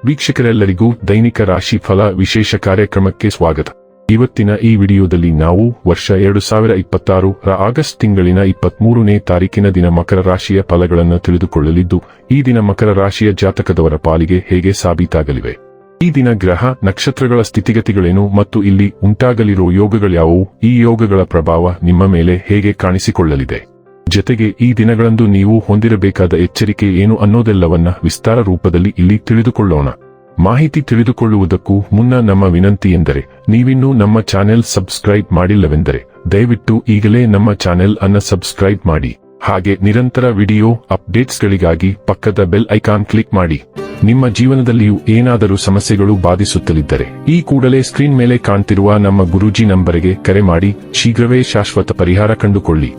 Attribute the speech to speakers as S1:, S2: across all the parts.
S1: ವೀಕ್ಷಕರೆಲ್ಲರಿಗೂ ದೈನಿಕ ರಾಶಿ ಫಲ ವಿಶೇಷ ಕಾರ್ಯಕ್ರಮಕ್ಕೆ ಸ್ವಾಗತ. ಇವತ್ತಿನ ಈ ವಿಡಿಯೋದಲ್ಲಿ ನಾವು ವರ್ಷ 2026 ರ ಆಗಸ್ಟ್ ತಿಂಗಳಿನ 23ನೇ ತಾರೀಕಿನ ದಿನ ಮಕರ ರಾಶಿಯ ಫಲಗಳನ್ನು ತಿಳಿದುಕೊಳ್ಳಲಿದ್ದು, ಈ ದಿನ ಮಕರ ರಾಶಿಯ ಜಾತಕದವರ ಪಾಲಿಗೆ ಹೇಗೆ ಸಾಬೀತಾಗಲಿವೆ, ಈ ದಿನ ಗ್ರಹ ನಕ್ಷತ್ರಗಳ ಸ್ಥಿತಿಗತಿಗಳೇನು ಮತ್ತು ಇಲ್ಲಿ ಉಂಟಾಗಲಿರುವ ಯೋಗಗಳ್ಯಾವುವು, ಈ ಯೋಗಗಳ ಪ್ರಭಾವ ನಿಮ್ಮ ಮೇಲೆ ಹೇಗೆ ಕಾಣಿಸಿಕೊಳ್ಳಲಿದೆ, ಜೊತೆಗೆ ಈ ದಿನಗಳಂದು ನೀವು ಹೊಂದಿರಬೇಕಾದ ಎಚ್ಚರಿಕೆ ಏನು ಅನ್ನೋದೆಲ್ಲವನ್ನ ವಿಸ್ತಾರ ರೂಪದಲ್ಲಿ ಇಲ್ಲಿ ತಿಳಿದುಕೊಳ್ಳೋಣ. ಮಾಹಿತಿ ತಿಳಿದುಕೊಳ್ಳುವುದಕ್ಕೂ ಮುನ್ನ ನಮ್ಮ ವಿನಂತಿ ಎಂದರೆ, ನೀವಿನ್ನೂ ನಮ್ಮ ಚಾನೆಲ್ ಸಬ್ಸ್ಕ್ರೈಬ್ ಮಾಡಿಲ್ಲವೆಂದರೆ ದಯವಿಟ್ಟು ಈಗಲೇ ನಮ್ಮ ಚಾನೆಲ್ ಅನ್ನು ಸಬ್ಸ್ಕ್ರೈಬ್ ಮಾಡಿ. ಹಾಗೆ ನಿರಂತರ ವಿಡಿಯೋ ಅಪ್ಡೇಟ್ಸ್ಗಳಿಗಾಗಿ ಪಕ್ಕದ ಬೆಲ್ ಐಕಾನ್ ಕ್ಲಿಕ್ ಮಾಡಿ. ನಿಮ್ಮ ಜೀವನದಲ್ಲಿಯೂ ಏನಾದರೂ ಸಮಸ್ಯೆಗಳು ಬಾಧಿಸುತ್ತಲಿದ್ದರೆ ಈ ಕೂಡಲೇ ಸ್ಕ್ರೀನ್ ಮೇಲೆ ಕಾಣ್ತಿರುವ ನಮ್ಮ ಗುರೂಜಿ ನಂಬರಿಗೆ ಕರೆ ಮಾಡಿ ಶೀಘ್ರವೇ ಶಾಶ್ವತ ಪರಿಹಾರ ಕಂಡುಕೊಳ್ಳಿ.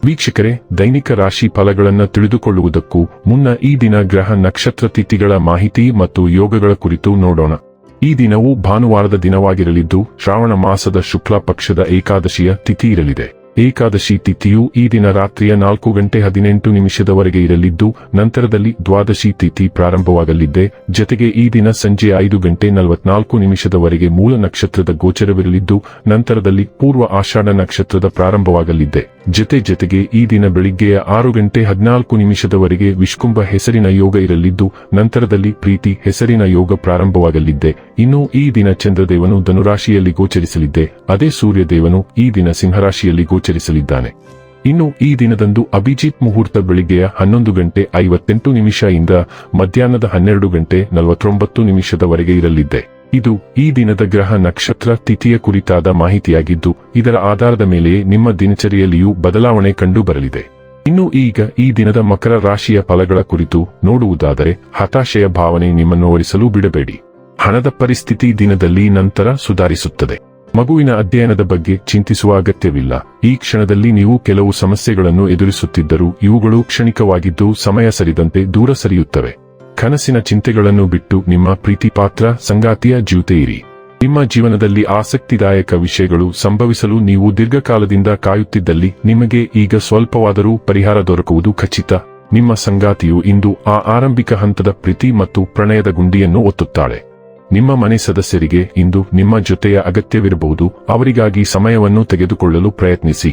S1: ವೀಕ್ಷಕರೇ, ದೈನಿಕ ರಾಶಿ ಫಲಗಳನ್ನು ತಿಳಿದುಕೊಳ್ಳುವುದಕ್ಕೂ ಮುನ್ನ ಈ ದಿನ ಗ್ರಹ ನಕ್ಷತ್ರ ತಿಥಿಗಳ ಮಾಹಿತಿ ಮತ್ತು ಯೋಗಗಳ ಕುರಿತು ನೋಡೋಣ. ಈ ದಿನವು ಭಾನುವಾರದ ದಿನವಾಗಿರಲಿದ್ದು, ಶ್ರಾವಣ ಮಾಸದ ಶುಕ್ಲ ಪಕ್ಷದ ಏಕಾದಶಿಯ ತಿಥಿ ಇರಲಿದೆ. ಏಕಾದಶಿ ತಿಥಿಯು ಈ ದಿನ ರಾತ್ರಿಯ 4:18 ಇರಲಿದ್ದು, ನಂತರದಲ್ಲಿ ದ್ವಾದಶಿ ತಿಥಿ ಪ್ರಾರಂಭವಾಗಲಿದೆ. ಜೊತೆಗೆ ಈ ದಿನ ಸಂಜೆ 5:44 ಮೂಲ ನಕ್ಷತ್ರದ ಗೋಚರವಿರಲಿದ್ದು, ನಂತರದಲ್ಲಿ ಪೂರ್ವ ಆಷಾಢ ನಕ್ಷತ್ರದ ಪ್ರಾರಂಭವಾಗಲಿದೆ. ಜೊತೆಗೆ ಈ ದಿನ ಬೆಳಿಗ್ಗೆಯ 6:14 ವಿಷ್ಕುಂಭ ಹೆಸರಿನ ಯೋಗ ಇರಲಿದ್ದು, ನಂತರದಲ್ಲಿ ಪ್ರೀತಿ ಹೆಸರಿನ ಯೋಗ ಪ್ರಾರಂಭವಾಗಲಿದೆ. ಇನ್ನು ಈ ದಿನ ಚಂದ್ರದೇವನು ಧನುರಾಶಿಯಲ್ಲಿ ಗೋಚರಿಸಲಿದೆ. ಅದೇ ಸೂರ್ಯದೇವನು ಈ ದಿನ ಸಿಂಹರಾಶಿಯಲ್ಲಿ ಗೋಚರಿಸಲಿದ್ದಾನೆ. ಇನ್ನು ಈ ದಿನದಂದು ಅಭಿಜಿತ್ ಮುಹೂರ್ತ ಬೆಳಿಗ್ಗೆಯ 11:58 ಇಂದ ಮಧ್ಯಾಹ್ನದ 12:49 ಇರಲಿದೆ. ಇದು ಈ ದಿನದ ಗ್ರಹ ನಕ್ಷತ್ರ ತಿಥಿಯ ಕುರಿತಾದ ಮಾಹಿತಿಯಾಗಿದ್ದು, ಇದರ ಆಧಾರದ ಮೇಲೆಯೇ ನಿಮ್ಮ ದಿನಚರಿಯಲ್ಲಿಯೂ ಬದಲಾವಣೆ ಕಂಡು ಬರಲಿದೆ. ಇನ್ನು ಈಗ ಈ ದಿನದ ಮಕರ ರಾಶಿಯ ಫಲಗಳ ಕುರಿತು ನೋಡುವುದಾದರೆ, ಹತಾಶೆಯ ಭಾವನೆ ನಿಮ್ಮನ್ನು ಓಡಿಸಲು ಬಿಡಬೇಡಿ. ಹಣದ ಪರಿಸ್ಥಿತಿ ದಿನದಲ್ಲಿ ನಂತರ ಸುಧಾರಿಸುತ್ತದೆ. ಮಗುವಿನ ಅಧ್ಯಯನದ ಬಗ್ಗೆ ಚಿಂತಿಸುವ ಅಗತ್ಯವಿಲ್ಲ. ಈ ಕ್ಷಣದಲ್ಲಿ ನೀವು ಕೆಲವು ಸಮಸ್ಯೆಗಳನ್ನು ಎದುರಿಸುತ್ತಿದ್ದರೂ ಇವುಗಳು ಕ್ಷಣಿಕವಾಗಿದ್ದು ಸಮಯ ಸರಿದಂತೆ ದೂರ ಸರಿಯುತ್ತವೆ. ಕನಸಿನ ಚಿಂತೆಗಳನ್ನು ಬಿಟ್ಟು ನಿಮ್ಮ ಪ್ರೀತಿಪಾತ್ರ ಸಂಗಾತಿಯ ಜೊತೆ ಇರಿ. ನಿಮ್ಮ ಜೀವನದಲ್ಲಿ ಆಸಕ್ತಿದಾಯಕ ವಿಷಯಗಳು ಸಂಭವಿಸಲು ನೀವು ದೀರ್ಘಕಾಲದಿಂದ ಕಾಯುತ್ತಿದ್ದಲ್ಲಿ ನಿಮಗೆ ಈಗ ಸ್ವಲ್ಪವಾದರೂ ಪರಿಹಾರ ದೊರಕುವುದು ಖಚಿತ. ನಿಮ್ಮ ಸಂಗಾತಿಯು ಇಂದು ಆ ಆರಂಭಿಕ ಹಂತದ ಪ್ರೀತಿ ಮತ್ತು ಪ್ರಣಯದ ಗುಂಡಿಯನ್ನು ಒತ್ತುತ್ತಾಳೆ. ನಿಮ್ಮ ಮನೆ ಸದಸ್ಯರಿಗೆ ಇಂದು ನಿಮ್ಮ ಜೊತೆಯ ಅಗತ್ಯವಿರಬಹುದು. ಅವರಿಗಾಗಿ ಸಮಯವನ್ನು ತೆಗೆದುಕೊಳ್ಳಲು ಪ್ರಯತ್ನಿಸಿ.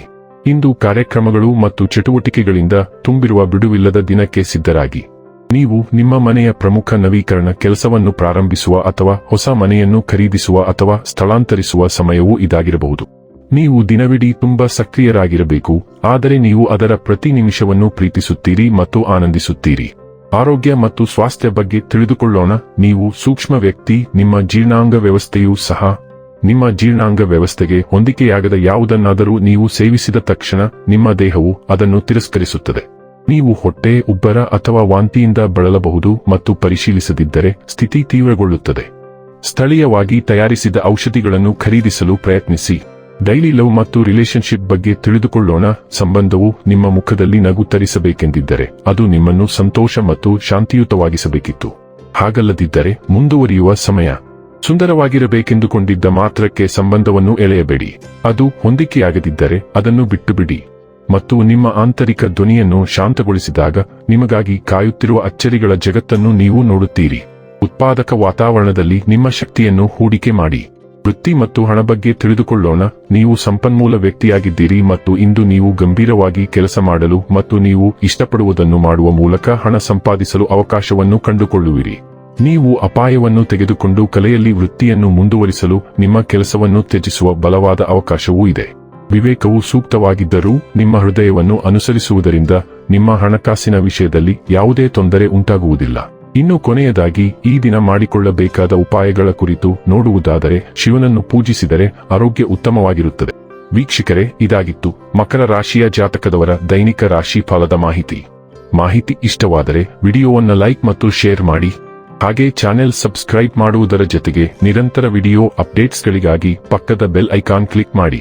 S1: ಇಂದು ಕಾರ್ಯಕ್ರಮಗಳು ಮತ್ತು ಚಟುವಟಿಕೆಗಳಿಂದ ತುಂಬಿರುವ ಬಿಡುವಿಲ್ಲದ ದಿನಕ್ಕೆ ಸಿದ್ಧರಾಗಿ. ನೀವು ನಿಮ್ಮ ಮನೆಯ ಪ್ರಮುಖ ನವೀಕರಣ ಕೆಲಸವನ್ನು ಪ್ರಾರಂಭಿಸುವ ಅಥವಾ ಹೊಸ ಮನೆಯನ್ನು ಖರೀದಿಸುವ ಅಥವಾ ಸ್ಥಳಾಂತರಿಸುವ ಸಮಯವೂ ಇದಾಗಿರಬಹುದು. ನೀವು ದಿನವಿಡೀ ತುಂಬಾ ಸಕ್ರಿಯರಾಗಿರಬೇಕು, ಆದರೆ ನೀವು ಅದರ ಪ್ರತಿ ನಿಮಿಷವನ್ನು ಪ್ರೀತಿಸುತ್ತೀರಿ ಮತ್ತು ಆನಂದಿಸುತ್ತೀರಿ. ಆರೋಗ್ಯ ಮತ್ತು ಸ್ವಾಸ್ಥ್ಯ ಬಗ್ಗೆ ತಿಳಿದುಕೊಳ್ಳೋಣ. ನೀವು ಸೂಕ್ಷ್ಮ ವ್ಯಕ್ತಿ. ನಿಮ್ಮ ಜೀರ್ಣಾಂಗ ವ್ಯವಸ್ಥೆಯೂ ಸಹ. ನಿಮ್ಮ ಜೀರ್ಣಾಂಗ ವ್ಯವಸ್ಥೆಗೆ ಹೊಂದಿಕೆಯಾಗದ ಯಾವುದನ್ನಾದರೂ ನೀವು ಸೇವಿಸಿದ ತಕ್ಷಣ ನಿಮ್ಮ ದೇಹವು ಅದನ್ನು ತಿರಸ್ಕರಿಸುತ್ತದೆ. ನೀವು ಹೊಟ್ಟೆ ಉಬ್ಬರ ಅಥವಾ ವಾಂತಿಯಿಂದ ಬಳಲಬಹುದು ಮತ್ತು ಪರಿಶೀಲಿಸದಿದ್ದರೆ ಸ್ಥಿತಿ ತೀವ್ರಗೊಳ್ಳುತ್ತದೆ. ಸ್ಥಳೀಯವಾಗಿ ತಯಾರಿಸಿದ ಔಷಧಿಗಳನ್ನು ಖರೀದಿಸಲು ಪ್ರಯತ್ನಿಸಿ. ಡೈಲಿ ಲವ್ ಮತ್ತು ರಿಲೇಶನ್ಶಿಪ್ ಬಗ್ಗೆ ತಿಳಿದುಕೊಳ್ಳೋಣ. ಸಂಬಂಧವು ನಿಮ್ಮ ಮುಖದಲ್ಲಿ ನಗು ತರಿಸಬೇಕೆಂದಿದ್ದರೆ ಅದು ನಿಮ್ಮನ್ನು ಸಂತೋಷ ಮತ್ತು ಶಾಂತಿಯುತವಾಗಿಸಬೇಕಿತ್ತು. ಹಾಗಲ್ಲದಿದ್ದರೆ ಮುಂದುವರಿಯುವ ಸಮಯ. ಸುಂದರವಾಗಿರಬೇಕೆಂದುಕೊಂಡಿದ್ದ ಮಾತ್ರಕ್ಕೆ ಸಂಬಂಧವನ್ನು ಎಳೆಯಬೇಡಿ. ಅದು ಹೊಂದಿಕೆಯಾಗದಿದ್ದರೆ ಅದನ್ನು ಬಿಟ್ಟುಬಿಡಿ. ಮತ್ತು ನಿಮ್ಮ ಆಂತರಿಕ ಧ್ವನಿಯನ್ನು ಶಾಂತಗೊಳಿಸಿದಾಗ ನಿಮಗಾಗಿ ಕಾಯುತ್ತಿರುವ ಅಚ್ಚರಿಗಳ ಜಗತ್ತನ್ನು ನೀವು ನೋಡುತ್ತೀರಿ. ಉತ್ಪಾದಕ ವಾತಾವರಣದಲ್ಲಿ ನಿಮ್ಮ ಶಕ್ತಿಯನ್ನು ಹೂಡಿಕೆ ಮಾಡಿ. ವೃತ್ತಿ ಮತ್ತು ಹಣ ಬಗ್ಗೆ ತಿಳಿದುಕೊಳ್ಳೋಣ. ನೀವು ಸಂಪನ್ಮೂಲ ವ್ಯಕ್ತಿಯಾಗಿದ್ದೀರಿ ಮತ್ತು ಇಂದು ನೀವು ಗಂಭೀರವಾಗಿ ಕೆಲಸ ಮಾಡಲು ಮತ್ತು ನೀವು ಇಷ್ಟಪಡುವುದನ್ನು ಮಾಡುವ ಮೂಲಕ ಹಣ ಸಂಪಾದಿಸಲು ಅವಕಾಶವನ್ನು ಕಂಡುಕೊಳ್ಳುವಿರಿ. ನೀವು ಅಪಾಯವನ್ನು ತೆಗೆದುಕೊಂಡು ಕಲೆಯಲ್ಲಿ ವೃತ್ತಿಯನ್ನು ಮುಂದುವರಿಸಲು ನಿಮ್ಮ ಕೆಲಸವನ್ನು ತ್ಯಜಿಸುವ ಬಲವಾದ ಅವಕಾಶವೂ ಇದೆ. ವಿವೇಕವು ಸೂಕ್ತವಾಗಿದ್ದರೂ ನಿಮ್ಮ ಹೃದಯವನ್ನು ಅನುಸರಿಸುವುದರಿಂದ ನಿಮ್ಮ ಹಣಕಾಸಿನ ವಿಷಯದಲ್ಲಿ ಯಾವುದೇ ತೊಂದರೆ ಉಂಟಾಗುವುದಿಲ್ಲ. ಇನ್ನು ಕೊನೆಯದಾಗಿ ಈ ದಿನ ಮಾಡಿಕೊಳ್ಳಬೇಕಾದ ಉಪಾಯಗಳ ಕುರಿತು ನೋಡುವುದಾದರೆ, ಶಿವನನ್ನು ಪೂಜಿಸಿದರೆ ಆರೋಗ್ಯ ಉತ್ತಮವಾಗಿರುತ್ತದೆ. ವೀಕ್ಷಕರೇ, ಇದಾಗಿತ್ತು ಮಕರ ರಾಶಿಯ ಜಾತಕದವರ ದೈನಿಕ ರಾಶಿ ಫಲದ ಮಾಹಿತಿ ಇಷ್ಟವಾದರೆ ವಿಡಿಯೋವನ್ನು ಲೈಕ್ ಮತ್ತು ಶೇರ್ ಮಾಡಿ. ಹಾಗೆ ಚಾನೆಲ್ ಸಬ್ಸ್ಕ್ರೈಬ್ ಮಾಡುವುದರ ಜೊತೆಗೆ ನಿರಂತರ ವಿಡಿಯೋ ಅಪ್ಡೇಟ್ಸ್ಗಳಿಗಾಗಿ ಪಕ್ಕದ ಬೆಲ್ ಐಕಾನ್ ಕ್ಲಿಕ್ ಮಾಡಿ.